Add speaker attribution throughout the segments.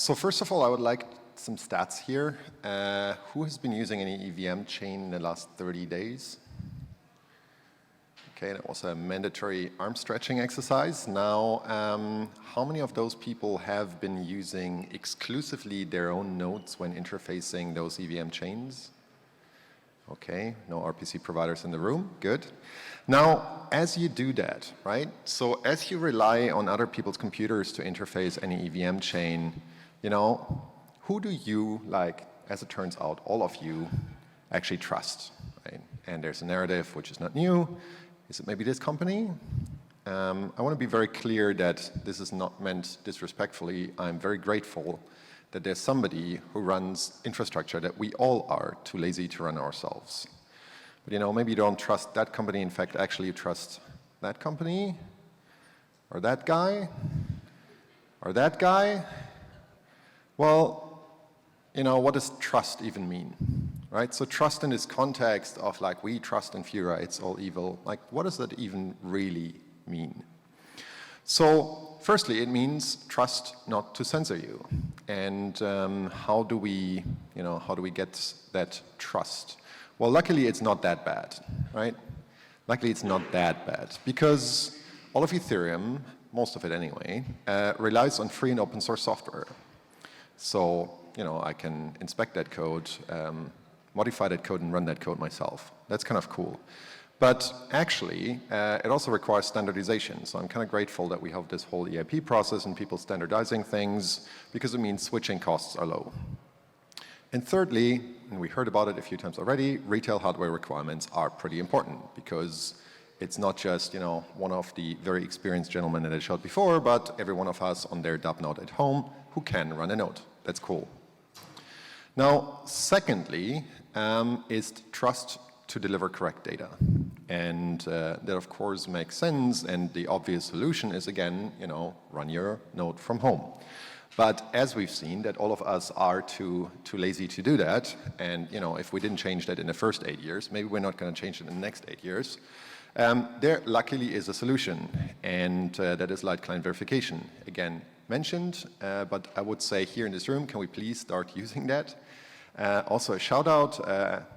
Speaker 1: So first of all, I would like some stats here. Who has been using any EVM chain in the last 30 days? Okay, that was a mandatory arm stretching exercise. Now, how many of those people have been using exclusively their own nodes when interfacing those EVM chains? Okay, no RPC providers in the room, good. Now, as you do that, right, so as you rely on other people's computers to interface any EVM chain, you know, who do you, like, as it turns out, all of you actually trust, right? And there's a narrative which is not new. Is it maybe this company? I want to be very clear that this is not meant disrespectfully. I'm very grateful that there's somebody who runs infrastructure that we all are too lazy to run ourselves. But you know, maybe you don't trust that company. In fact, actually you trust that company, or that guy, or that guy. Well, you know, what does trust even mean? Right? So trust in this context of like, we trust in Führer, it's all evil. Like, what does that even really mean? So firstly, it means trust not to censor you. And how do we get that trust? Well, luckily, it's not that bad, right? Luckily, it's not that bad because all of Ethereum, most of it anyway, relies on free and open source software. So, you know, I can inspect that code, modify that code and run that code myself. That's kind of cool. But actually, it also requires standardization. So I'm kind of grateful that we have this whole EIP process and people standardizing things because it means switching costs are low. And thirdly, and we heard about it a few times already, retail hardware requirements are pretty important because it's not just, you know, one of the very experienced gentlemen that I showed before, but every one of us on their dub node at home who can run a node. That's cool. Now, secondly, is trust to deliver correct data. And that, of course, makes sense. And the obvious solution is, again, you know, run your node from home. But as we've seen, that all of us are too lazy to do that. And, you know, if we didn't change that in the first 8 years, maybe we're not going to change it in the next 8 years. There, luckily, is a solution. And that is light client verification. Again, mentioned, but I would say here in this room, can we please start using that? Also a shout out,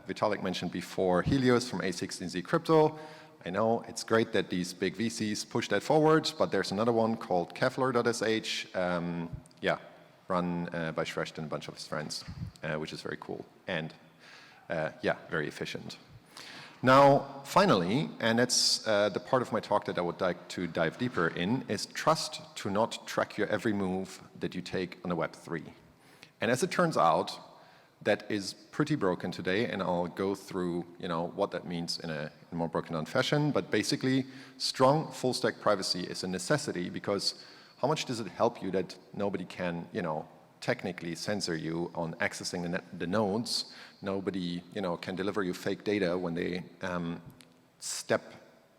Speaker 1: Vitalik mentioned before Helios from A16Z Crypto. I know it's great that these big VCs push that forward, but there's another one called Kevlar.sh, yeah, run by Shresht and a bunch of his friends, which is very cool and yeah, very efficient. Now, finally, and that's the part of my talk that I would like to dive deeper in, is trust to not track your every move that you take on the Web3. And as it turns out, that is pretty broken today, and I'll go through, you know, what that means in a more broken down fashion. But basically, strong full stack privacy is a necessity because how much does it help you that nobody can, you know, technically censor you on accessing the nodes? Nobody, you know, can deliver you fake data when they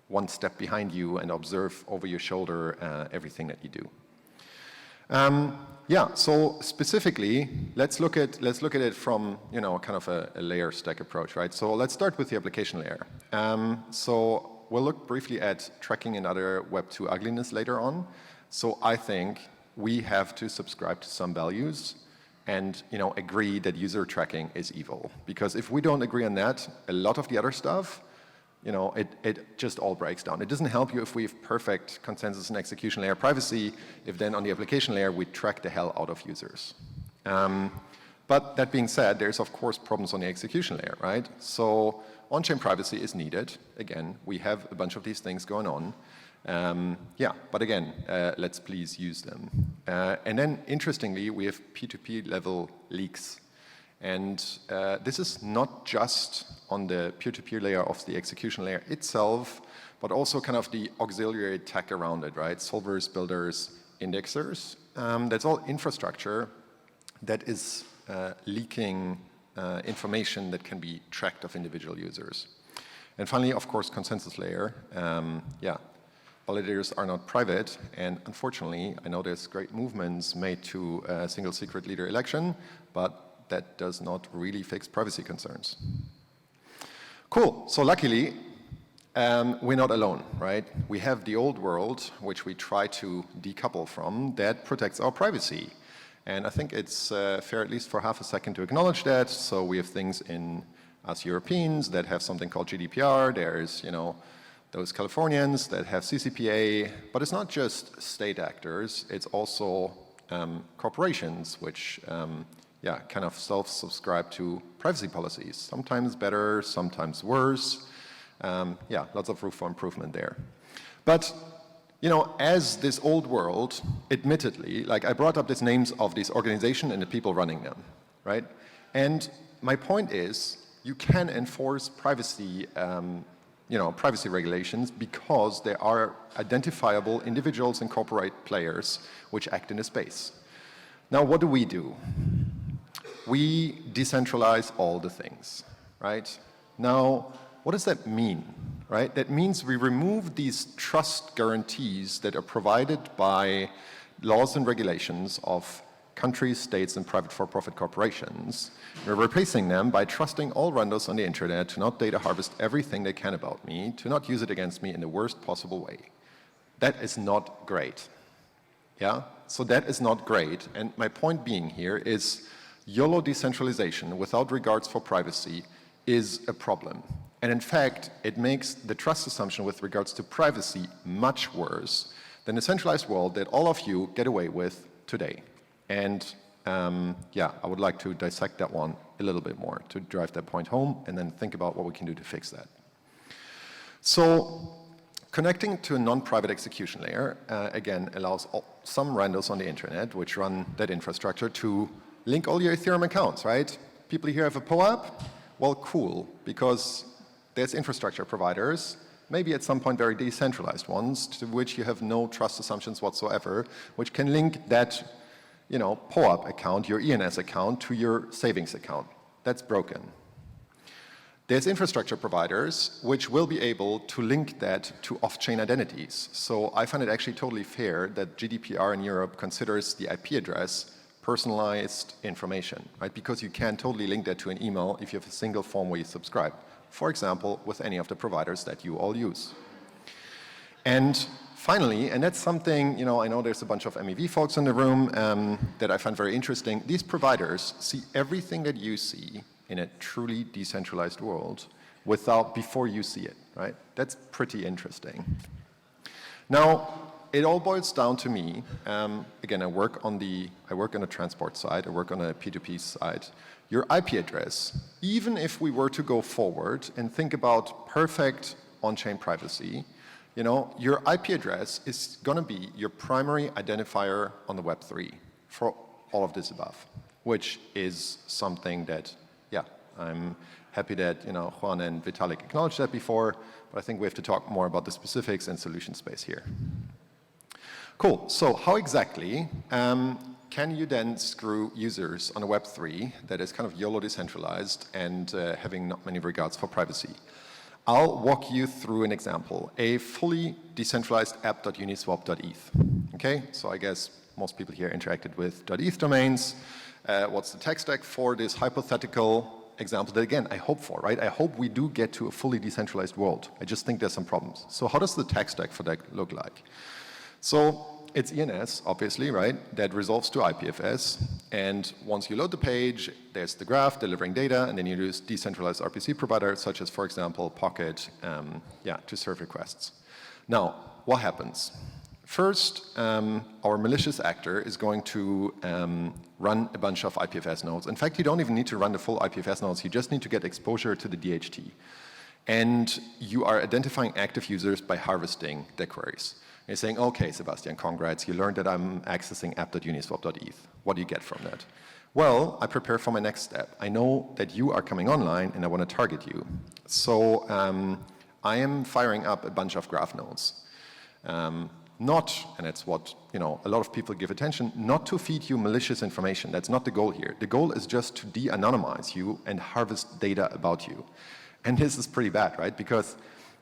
Speaker 1: one step behind you and observe over your shoulder everything that you do. Yeah, so specifically, let's look at it from, you know, kind of a layer stack approach, right? So let's start with the application layer. So we'll look briefly at tracking and other Web2 ugliness later on. So I think we have to subscribe to some values and, you know, agree that user tracking is evil. Because if we don't agree on that, a lot of the other stuff, you know, it just all breaks down. It doesn't help you if we have perfect consensus and execution layer privacy, if then on the application layer we track the hell out of users. But that being said, there's of course problems on the execution layer, right? So on-chain privacy is needed. Again, we have a bunch of these things going on. Yeah, but again, let's please use them. And then interestingly, we have P2P level leaks. And this is not just on the peer-to-peer layer of the execution layer itself, but also kind of the auxiliary tech around it, right? Solvers, builders, indexers. That's all infrastructure that is leaking information that can be tracked of individual users. And finally, of course, consensus layer. Yeah, validators are not private, and unfortunately, I know there's great movements made to a single secret leader election, but that does not really fix privacy concerns. Cool, so luckily, we're not alone, right? We have the old world, which we try to decouple from, that protects our privacy. And I think it's fair at least for half a second to acknowledge that. So we have things in us Europeans that have something called GDPR. There's, those Californians that have CCPA. But it's not just state actors. It's also corporations which, kind of self-subscribe to privacy policies. Sometimes better, sometimes worse. Lots of room for improvement there. But as this old world, admittedly, like I brought up these names of these organizations and the people running them, right? And my point is, you can enforce privacy, privacy regulations because there are identifiable individuals and corporate players which act in the space. Now, what do? We decentralize all the things, right? Now, what does that mean? Right? That means we remove these trust guarantees that are provided by laws and regulations of countries, states, and private for-profit corporations. We're replacing them by trusting all randos on the internet to not data harvest everything they can about me, to not use it against me in the worst possible way. That is not great. Yeah? So that is not great. And my point being here is YOLO decentralization without regards for privacy is a problem. And in fact, it makes the trust assumption with regards to privacy much worse than the centralized world that all of you get away with today. And I would like to dissect that one a little bit more to drive that point home and then think about what we can do to fix that. So connecting to a non-private execution layer, again, allows some randos on the internet which run that infrastructure to link all your Ethereum accounts, right? People here have a POAP? Well, cool, because there's infrastructure providers, maybe at some point very decentralized ones, to which you have no trust assumptions whatsoever, which can link that, POAP account, your ENS account, to your savings account. That's broken. There's infrastructure providers which will be able to link that to off-chain identities. So I find it actually totally fair that GDPR in Europe considers the IP address personalized information, right? Because you can totally link that to an email if you have a single form where you subscribe. For example, with any of the providers that you all use. And finally, and that's something, I know there's a bunch of MEV folks in the room that I find very interesting. These providers see everything that you see in a truly decentralized world before you see it, right? That's pretty interesting. Now, it all boils down to me. Again, I work on the transport side. I work on a P2P side. Your IP address, even if we were to go forward and think about perfect on-chain privacy, your IP address is going to be your primary identifier on the Web3 for all of this above, which is something that, I'm happy that Juan and Vitalik acknowledged that before, but I think we have to talk more about the specifics and solution space here. Cool. So how exactly can you then screw users on a Web3 that is kind of YOLO decentralized and having not many regards for privacy? I'll walk you through an example, a fully decentralized app.uniswap.eth. Okay, so I guess most people here interacted with .eth domains. What's the tech stack for this hypothetical example that, again, I hope for, right? I hope we do get to a fully decentralized world. I just think there's some problems. So how does the tech stack for that look like? So it's ENS, obviously, right? That resolves to IPFS. And once you load the page, there's the graph delivering data, and then you use decentralized RPC providers, such as, for example, Pocket, to serve requests. Now, what happens? First, our malicious actor is going to run a bunch of IPFS nodes. In fact, you don't even need to run the full IPFS nodes. You just need to get exposure to the DHT. And you are identifying active users by harvesting their queries. And you're saying, okay, Sebastian, congrats. You learned that I'm accessing app.uniswap.eth. What do you get from that? Well, I prepare for my next step. I know that you are coming online, and I want to target you. So I am firing up a bunch of graph nodes. Not, and it's what a lot of people give attention, not to feed you malicious information. That's not the goal here. The goal is just to de-anonymize you and harvest data about you. And this is pretty bad, right? Because,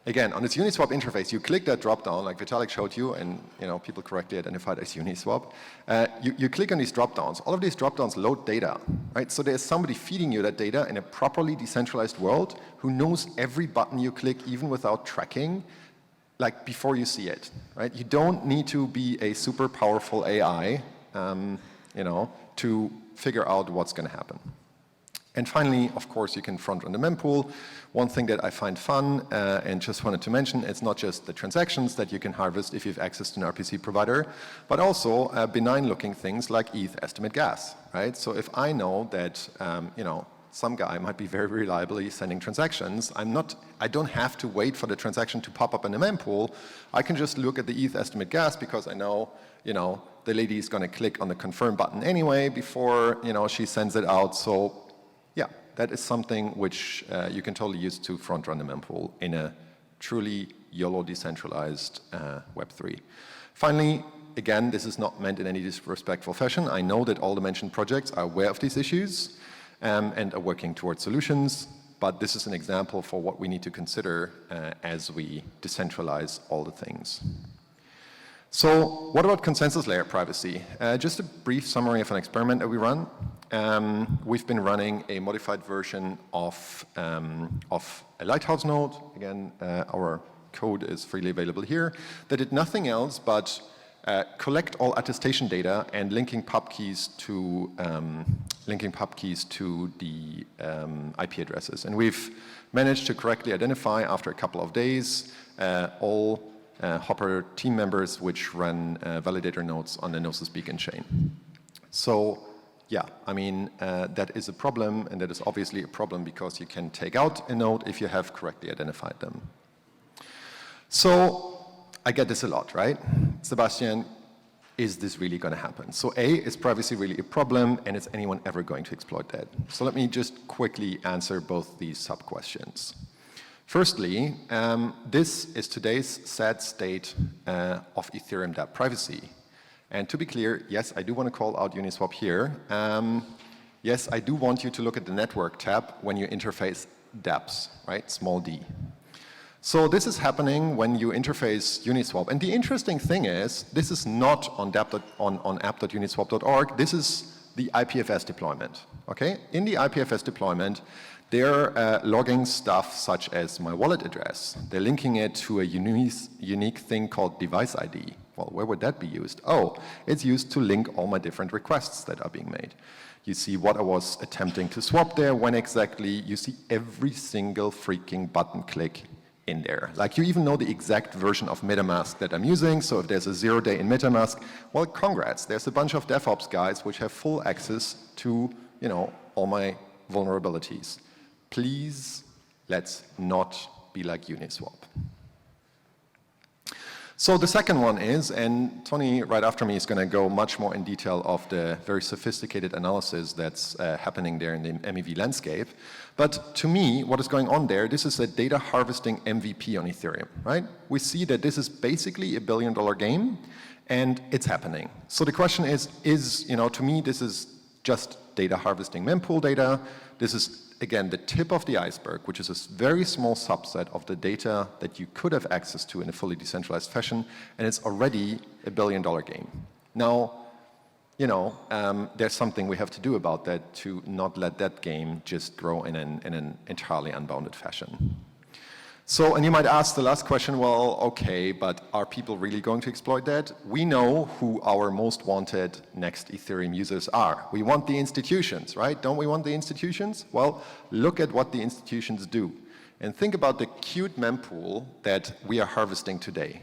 Speaker 1: again, on this Uniswap interface, you click that drop-down, like Vitalik showed you, and people correctly identified as Uniswap. You click on these drop-downs. All of these drop-downs load data, right? So there's somebody feeding you that data in a properly decentralized world who knows every button you click, even without tracking, like before you see it, right? You don't need to be a super powerful AI to figure out what's going to happen. And finally, of course, you can front run the mempool. One thing that I find fun, and just wanted to mention, it's not just the transactions that you can harvest if you have access to an RPC provider, but also benign-looking things like ETH estimate gas, right? So if I know that, some guy might be very reliably sending transactions, I don't have to wait for the transaction to pop up in the mempool. I can just look at the ETH estimate gas because I know, the lady is going to click on the confirm button anyway before, she sends it out. So yeah, that is something which you can totally use to front run the mempool in a truly YOLO decentralized Web3. Finally, again, this is not meant in any disrespectful fashion. I know that all the mentioned projects are aware of these issues and are working towards solutions, but this is an example for what we need to consider as we decentralize all the things. So what about consensus layer privacy? Just a brief summary of an experiment that we run. We've been running a modified version of a Lighthouse node. Again, our code is freely available here. That did nothing else but collect all attestation data and linking pub keys to the IP addresses. And we've managed to correctly identify, after a couple of days, all Hopper team members which run validator nodes on the Gnosis Beacon chain. So yeah, I mean, that is a problem, and that is obviously a problem because you can take out a node if you have correctly identified them. So I get this a lot, right? Sebastian, is this really going to happen? So A, is privacy really a problem, and is anyone ever going to exploit that? So let me just quickly answer both these sub-questions. Firstly, this is today's sad state of Ethereum dApp privacy. And to be clear, yes, I do want to call out Uniswap here. Yes, I do want you to look at the network tab when you interface dApps, right? Small d. So this is happening when you interface Uniswap. And the interesting thing is, this is not on app.uniswap.org. This is the IPFS deployment, okay? In the IPFS deployment, they're logging stuff such as my wallet address. They're linking it to a unique thing called device ID. Well, where would that be used? Oh, it's used to link all my different requests that are being made. You see what I was attempting to swap there, when exactly. You see every single freaking button click in there. Like, you even know the exact version of MetaMask that I'm using. So if there's a 0-day in MetaMask, well, congrats. There's a bunch of DevOps guys which have full access to, all my vulnerabilities. Please, let's not be like Uniswap. So the second one is, and Tony right after me is going to go much more in detail of the very sophisticated analysis that's happening there in the MEV landscape. But to me, what is going on there, this is a data harvesting MVP on Ethereum, right? We see that this is basically a $1 billion game, and it's happening. So the question is, to me, this is just data harvesting mempool data. This is, again, the tip of the iceberg, which is a very small subset of the data that you could have access to in a fully decentralized fashion, and it's already a $1 billion game. Now, there's something we have to do about that to not let that game just grow in an entirely unbounded fashion. So, and you might ask the last question, well, okay, but are people really going to exploit that? We know who our most wanted next Ethereum users are. We want the institutions, right? Don't we want the institutions? Well, look at what the institutions do. And think about the cute mempool that we are harvesting today.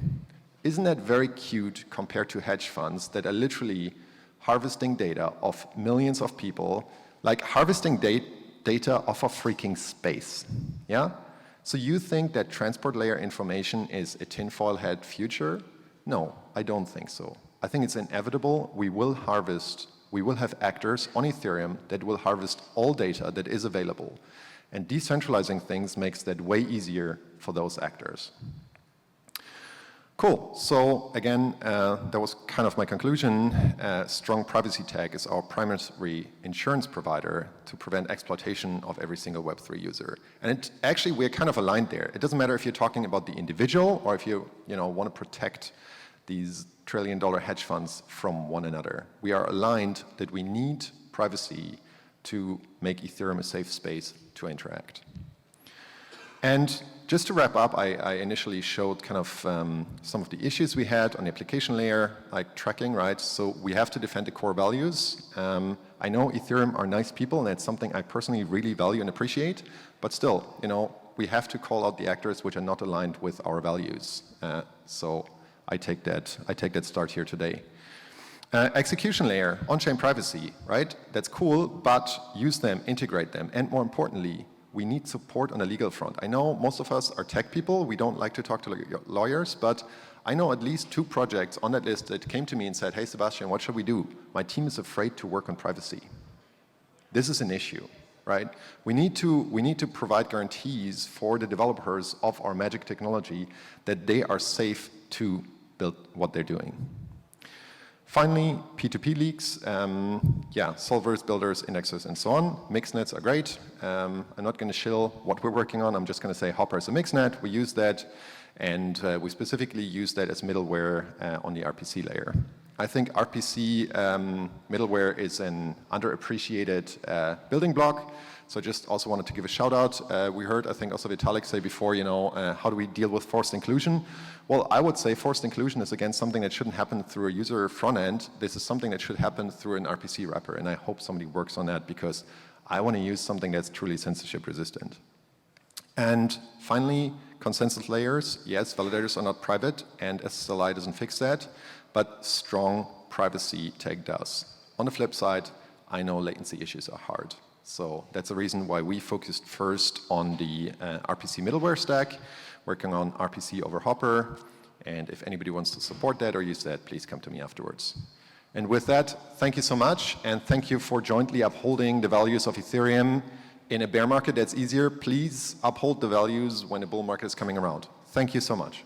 Speaker 1: Isn't that very cute compared to hedge funds that are literally harvesting data of millions of people, like harvesting data off of freaking space, yeah? So you think that transport layer information is a tinfoil hat future? No, I don't think so. I think it's inevitable. We will have actors on Ethereum that will harvest all data that is available. And decentralizing things makes that way easier for those actors. Cool. So again, that was kind of my conclusion. Strong privacy tag is our primary insurance provider to prevent exploitation of every single Web3 user. And actually, we're kind of aligned there. It doesn't matter if you're talking about the individual or if you want to protect these trillion-dollar hedge funds from one another. We are aligned that we need privacy to make Ethereum a safe space to interact. And Just to wrap up, I initially showed kind of some of the issues we had on the application layer, like tracking, right? So we have to defend the core values. I know Ethereum are nice people, and it's something I personally really value and appreciate. But still, you know, we have to call out the actors which are not aligned with our values. So I take that start here today. Execution layer, on-chain privacy, right? That's cool, but use them, integrate them, and more importantly, we need support on the legal front. I know most of us are tech people, we don't like to talk to lawyers, but I know at least 2 projects on that list that came to me and said, hey Sebastian, what should we do? My team is afraid to work on privacy. This is an issue, right? We need to provide guarantees for the developers of our magic technology that they are safe to build what they're doing. Finally, P2P leaks, solvers, builders, indexers, and so on. Mixnets are great. I'm not going to shill what we're working on. I'm just going to say Hopper is a mixnet. We use that, and we specifically use that as middleware on the RPC layer. I think RPC middleware is an underappreciated building block. So I just also wanted to give a shout out. We heard, I think, also Vitalik say before, you know, how do we deal with forced inclusion? Well, I would say forced inclusion is, again, something that shouldn't happen through a user front end. This is something that should happen through an RPC wrapper, and I hope somebody works on that because I want to use something that's truly censorship resistant. And finally, consensus layers. Yes, validators are not private, and SSLI doesn't fix that, but strong privacy tag does. On the flip side, I know latency issues are hard. So that's the reason why we focused first on the RPC middleware stack, working on RPC over Hopper. And if anybody wants to support that or use that, please come to me afterwards. And with that, thank you so much. And thank you for jointly upholding the values of Ethereum. In a bear market, that's easier. Please uphold the values when a bull market is coming around. Thank you so much.